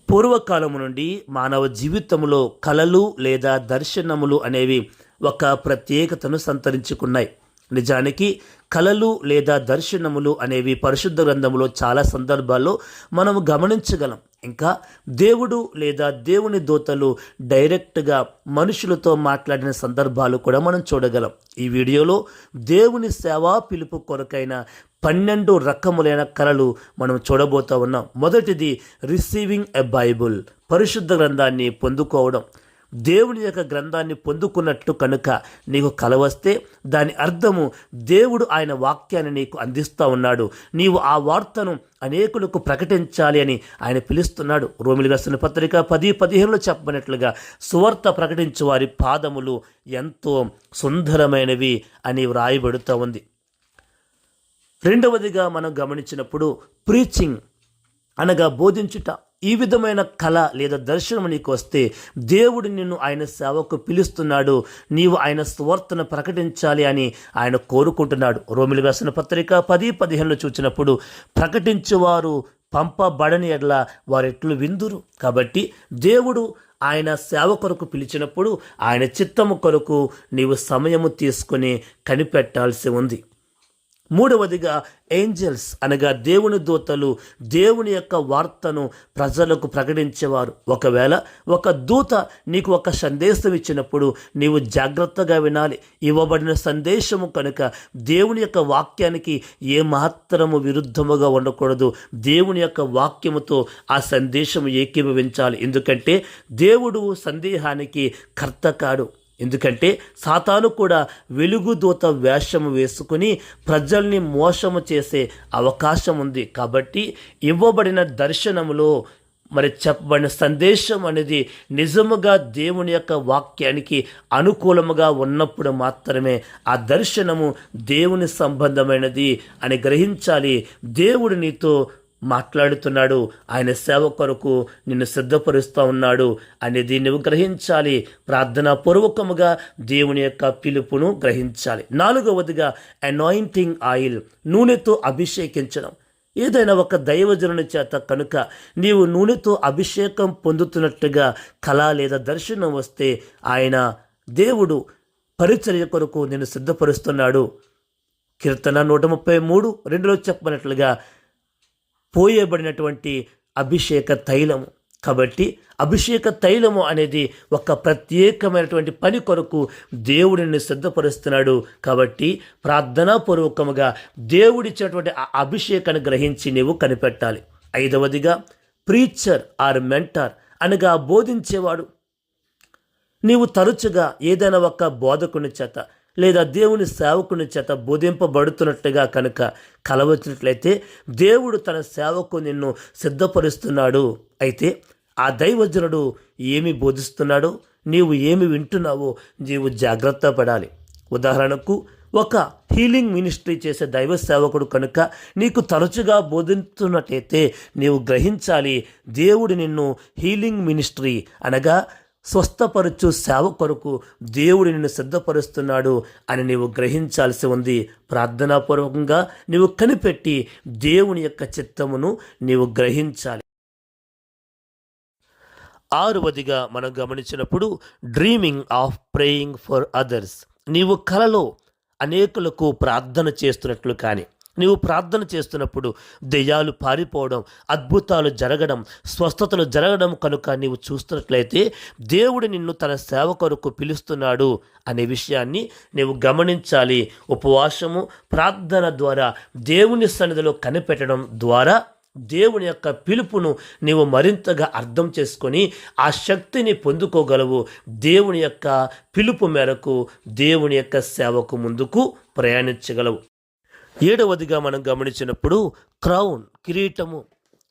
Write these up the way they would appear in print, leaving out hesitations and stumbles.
పూర్వకాలము నుండి మానవ జీవితంలో కలలు లేదా దర్శనములు అనేవి ఒక ప్రత్యేకతను సంతరించుకున్నాయి. నిజానికి కలలు లేదా దర్శనములు అనేవి పరిశుద్ధ గ్రంథంలో చాలా సందర్భాల్లో మనము గమనించగలం. ఇంకా దేవుడు లేదా దేవుని దూతలు డైరెక్ట్గా మనుషులతో మాట్లాడిన సందర్భాలు కూడా మనం చూడగలం. ఈ వీడియోలో దేవుని సేవా పిలుపు కొరకైన 12 రకములైన కలలు మనం చూడబోతూ ఉన్నాం. మొదటిది రిసీవింగ్ ఎ బైబుల్, పరిశుద్ధ గ్రంథాన్ని పొందుకోవడం. దేవుని యొక్క గ్రంథాన్ని పొందుకున్నట్టు కనుక నీకు కల వస్తే దాని అర్థము దేవుడు ఆయన వాక్యాన్ని నీకు అందిస్తూ ఉన్నాడు. నీవు ఆ వార్తను అనేకులకు ప్రకటించాలి అని ఆయన పిలుస్తున్నాడు. రోమిలికి రాసిన పత్రిక 10:15 చెప్పబడినట్లుగా సువార్త ప్రకటించు వారి పాదములు ఎంతో సుందరమైనవి అని వ్రాయబడుతూ ఉంది. రెండవదిగా మనం గమనించినప్పుడు ప్రీచింగ్ అనగా బోధించుట. ఈ విధమైన కళ లేదా దర్శనం నీకు వస్తే దేవుడు నిన్ను ఆయన సేవకు పిలుస్తున్నాడు. నీవు ఆయన సువార్తను ప్రకటించాలి అని ఆయన కోరుకుంటున్నాడు. రోమిలికి రాసిన పత్రిక 10:15 చూచినప్పుడు ప్రకటించువారు పంపబడని ఎడల వారెట్లు విందురు. కాబట్టి దేవుడు ఆయన సేవ కొరకు పిలిచినప్పుడు ఆయన చిత్తము కొరకు నీవు సమయము తీసుకొని కనిపెట్టాల్సి ఉంది. మూడవదిగా ఏంజల్స్ అనగా దేవుని దూతలు దేవుని యొక్క వార్తను ప్రజలకు ప్రకటించేవారు. ఒకవేళ ఒక దూత నీకు ఒక సందేశం ఇచ్చినప్పుడు నీవు జాగ్రత్తగా వినాలి. ఇవ్వబడిన సందేశము కనుక దేవుని యొక్క వాక్యానికి ఏమాత్రము విరుద్ధముగా ఉండకూడదు. దేవుని యొక్క వాక్యముతో ఆ సందేశం ఏకీభవించాలి. ఎందుకంటే దేవుడు సందేహానికి కర్త కాడు. ఎందుకంటే సాతాను కూడా వెలుగుదూత వేషము వేసుకుని ప్రజల్ని మోసము చేసే అవకాశం ఉంది. కాబట్టి ఇవ్వబడిన దర్శనములో చెప్పబడిన సందేశం అనేది నిజముగా దేవుని యొక్క వాక్యానికి అనుకూలముగా ఉన్నప్పుడు మాత్రమే ఆ దర్శనము దేవుని సంబంధమైనది అని గ్రహించాలి. దేవుడు నీతో మాట్లాడుతున్నాడు, ఆయన సేవ కొరకు నిన్ను సిద్ధపరుస్తూ ఉన్నాడు అనేది నువ్వు గ్రహించాలి. ప్రార్థనాపూర్వకముగా దేవుని యొక్క పిలుపును గ్రహించాలి. నాలుగవదిగా అనాయింటింగ్ ఆయిల్, నూనెతో అభిషేకించడం. ఏదైనా ఒక దైవజనుని చేత కనుక నీవు నూనెతో అభిషేకం పొందుతున్నట్టుగా కళ లేదా దర్శనం వస్తే ఆయన దేవుడు పరిచర్య కొరకు నిన్ను సిద్ధపరుస్తున్నాడు. కీర్తన 133:2 చెప్పినట్లుగా పోయబడినటువంటి అభిషేక తైలము. కాబట్టి అభిషేక తైలము అనేది ఒక ప్రత్యేకమైనటువంటి పని కొరకు దేవుడిని సిద్ధపరుస్తున్నాడు. కాబట్టి ప్రార్థనాపూర్వకముగా దేవుడిచ్చినటువంటి ఆ అభిషేకాన్ని గ్రహించి నీవు కనిపెట్టాలి. ఐదవదిగా ప్రీచర్ ఆర్ మెంటర్ అనగా బోధించేవాడు. నీవు తరచుగా ఏదైనా ఒక బోధకుని చేత లేదా దేవుని సేవకుని చేత బోధింపబడుతున్నట్టుగా కనుక కలవచ్చినట్లయితే దేవుడు తన సేవకు నిన్ను సిద్ధపరుస్తున్నాడు. అయితే ఆ దైవజనుడు ఏమి బోధిస్తున్నాడో, నీవు ఏమి వింటున్నావో నీవు జాగ్రత్త పడాలి. ఉదాహరణకు ఒక హీలింగ్ మినిస్ట్రీ చేసే దైవ సేవకుడు కనుక నీకు తరచుగా బోధిస్తున్నట్టయితే నీవు గ్రహించాలి, దేవుడు నిన్ను హీలింగ్ మినిస్ట్రీ అనగా స్వస్థపరచు సేవ కొరకు దేవుడు నిన్ను సిద్ధపరుస్తున్నాడు అని నీవు గ్రహించాల్సి ఉంది. ప్రార్థనాపూర్వకంగా నీవు కనిపెట్టి దేవుని యొక్క చిత్తమును నీవు గ్రహించాలి. ఆరవదిగా మనం గమనించినప్పుడు dreaming of praying for others. నీవు కలలో అనేకులకు ప్రార్థన చేస్తున్నట్లు కానీ నీవు ప్రార్థన చేస్తున్నప్పుడు దెయ్యాలు పారిపోవడం, అద్భుతాలు జరగడం, స్వస్థతలు జరగడం కనుక నీవు చూస్తున్నట్లయితే దేవుడు నిన్ను తన సేవ కొరకు పిలుస్తున్నాడు అనే విషయాన్ని నీవు గమనించాలి. ఉపవాసము, ప్రార్థన ద్వారా దేవుని సన్నిధిలో కనిపెట్టడం ద్వారా దేవుని యొక్క పిలుపును నీవు మరింతగా అర్థం చేసుకొని ఆ శక్తిని పొందుకోగలవు. దేవుని యొక్క పిలుపు మేరకు దేవుని యొక్క సేవకు ముందుకు ప్రయాణించగలవు. ఏడవదిగా మనం గమనించినప్పుడు క్రౌన్,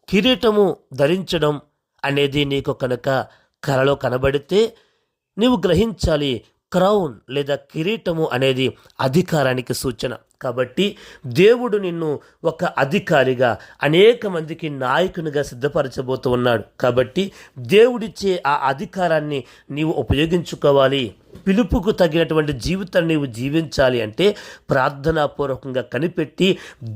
కిరీటము ధరించడం అనేది నీకు కనుక కలలో కనబడితే నీవు గ్రహించాలి, క్రౌన్ లేదా కిరీటము అనేది అధికారానికి సూచన. కాబట్టి దేవుడు నిన్ను ఒక అధికారిగా అనేక మందికి నాయకునిగా సిద్ధపరచబోతూ ఉన్నాడు. కాబట్టి దేవుడిచ్చే ఆ అధికారాన్ని నీవు ఉపయోగించుకోవాలి. పిలుపుకు తగినటువంటి జీవితాన్ని నీవు జీవించాలి అంటే ప్రార్థనాపూర్వకంగా కనిపెట్టి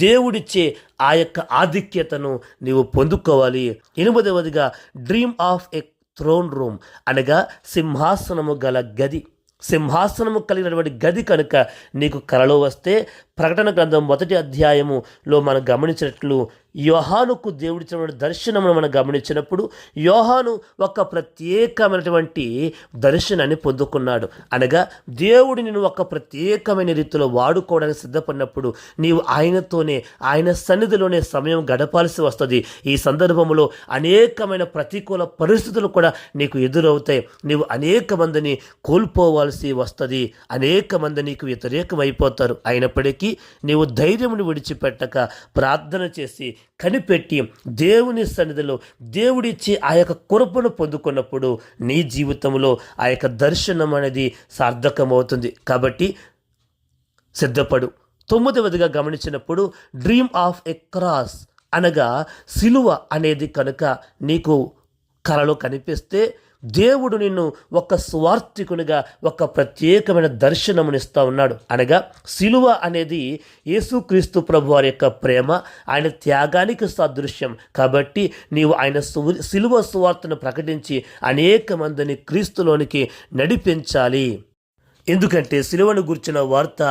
దేవుడిచ్చే ఆ యొక్క ఆధిక్యతను నీవు పొందుకోవాలి. 8వదిగా dream of a throne room అనగా సింహాసనము గల గది. సింహాసనము కలిగినటువంటి గది కనుక నీకు కలలో వస్తే ప్రకటన గ్రంథం 1వ అధ్యాయములో మనం గమనించినట్లు యోహానుకు దేవుడిచ్చినటువంటి దర్శనమును మనం గమనించినప్పుడు యోహాను ఒక ప్రత్యేకమైనటువంటి దర్శనాన్ని పొందుకున్నాడు. అనగా దేవుడు నిన్ను ఒక ప్రత్యేకమైన రీతిలో వాడుకోవడానికి సిద్ధపడినప్పుడు నీవు ఆయనతోనే ఆయన సన్నిధిలోనే సమయం గడపాల్సి వస్తుంది. ఈ సందర్భంలో అనేకమైన ప్రతికూల పరిస్థితులు కూడా నీకు ఎదురవుతాయి. నీవు అనేక మందిని కోల్పోవాల్సి వస్తుంది. అనేక మంది నీకు వ్యతిరేకమైపోతారు. అయినప్పటికీ నీవు ధైర్యమును విడిచిపెట్టక ప్రార్థన చేసి కనిపెట్టి దేవుని సన్నిధిలో దేవుడిచ్చి ఆ యొక్క కృపను పొందుకున్నప్పుడు నీ జీవితంలో ఆ యొక్క దర్శనం అనేది సార్థకమవుతుంది. కాబట్టి సిద్ధపడు. 9వదిగా గమనించినప్పుడు డ్రీమ్ ఆఫ్ ఎ క్రాస్ అనగా సిలువ అనేది కనుక నీకు కలలో కనిపిస్తే దేవుడు నిన్ను ఒక స్వార్థికునిగా ఒక ప్రత్యేకమైన దర్శనమునిస్తూ ఉన్నాడు. అనగా సిలువ అనేది యేసుక్రీస్తు ప్రభు వారి యొక్క ప్రేమ, ఆయన త్యాగానికి సాదృశ్యం. కాబట్టి నీవు ఆయన సిలువ సువార్తను ప్రకటించి అనేక మందిని క్రీస్తులోనికి నడిపించాలి. ఎందుకంటే సిలువను గుర్చిన వార్త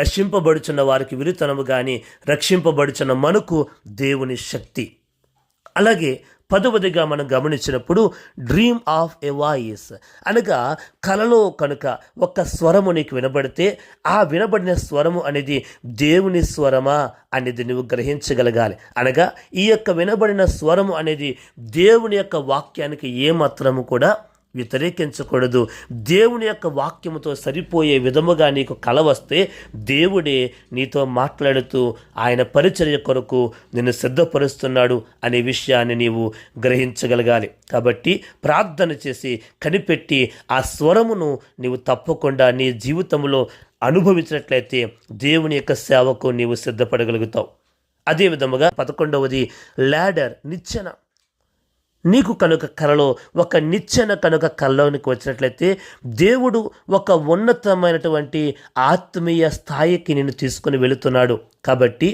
నశింపబడుచున్న వారికి విరుతనము కానీ రక్షింపబడుచున్న మనకు దేవుని శక్తి. అలాగే 10వదిగా మనం గమనించినప్పుడు డ్రీమ్ ఆఫ్ ఎ వాయిస్ అనగా కలలో కనుక ఒక స్వరము నీకు వినబడితే ఆ వినబడిన స్వరము అనేది దేవుని స్వరమా అనేది నువ్వు గ్రహించగలగాలి. అనగా ఈ యొక్క వినబడిన స్వరము అనేది దేవుని యొక్క వాక్యానికి ఏమాత్రము కూడా వ్యతిరేకించకూడదు. దేవుని యొక్క వాక్యముతో సరిపోయే విధముగా నీకు కల వస్తే దేవుడే నీతో మాట్లాడుతూ ఆయన పరిచర్య కొరకు నిన్ను సిద్ధపరుస్తున్నాడు అనే విషయాన్ని నీవు గ్రహించగలగాలి. కాబట్టి ప్రార్థన చేసి కనిపెట్టి ఆ స్వరమును నీవు తప్పకుండా నీ జీవితంలో అనుభవించినట్లయితే దేవుని యొక్క సేవకు నీవు సిద్ధపడగలుగుతావు. అదేవిధముగా 11వది ల్యాడర్, నిచ్చెన. నీకు కనుక కలలో ఒక నిచ్చెన కనుక కల్లోనికి వచ్చినట్లయితే దేవుడు ఒక ఉన్నతమైనటువంటి ఆత్మీయ స్థాయికి నిన్ను తీసుకుని వెళుతున్నాడు. కాబట్టి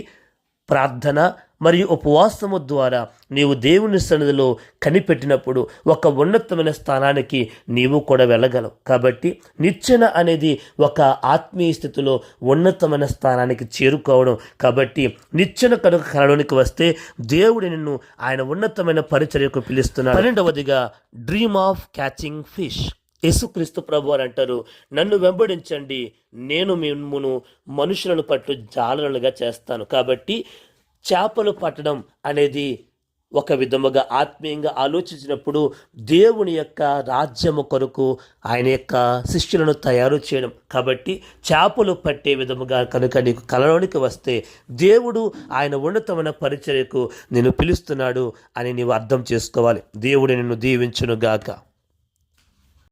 ప్రార్థన మరియు ఉపవాసము ద్వారా నీవు దేవుని సన్నిధిలో కనిపెట్టినప్పుడు ఒక ఉన్నతమైన స్థానానికి నీవు కూడా వెళ్ళగలవు. కాబట్టి నిచ్చెన అనేది ఒక ఆత్మీయ స్థితిలో ఉన్నతమైన స్థానానికి చేరుకోవడం. కాబట్టి నిచ్చెన కనుక కలలోనికి వస్తే దేవుడు నిన్ను ఆయన ఉన్నతమైన పరిచర్యకు పిలుస్తున్నాడు. 12వదిగా డ్రీమ్ ఆఫ్ క్యాచింగ్ ఫిష్. యేసుక్రీస్తు ప్రభు అని అంటారు, నన్ను వెంబడించండి, నేను మిమ్మును మనుషులను పట్టు జాలరులుగా చేస్తాను. కాబట్టి చేపలు పట్టడం అనేది ఒక విధముగా ఆత్మీయంగా ఆలోచించినప్పుడు దేవుని యొక్క రాజ్యము కొరకు ఆయన యొక్క శిష్యులను తయారు చేయడం. కాబట్టి చేపలు పట్టే విధముగా కనుక నీకు కలలోనికి వస్తే దేవుడు ఆయన ఉన్నతమైన పరిచర్యకు నిన్ను పిలుస్తున్నాడు అని నీవు అర్థం చేసుకోవాలి. దేవుడు నిన్ను దీవించునుగాక.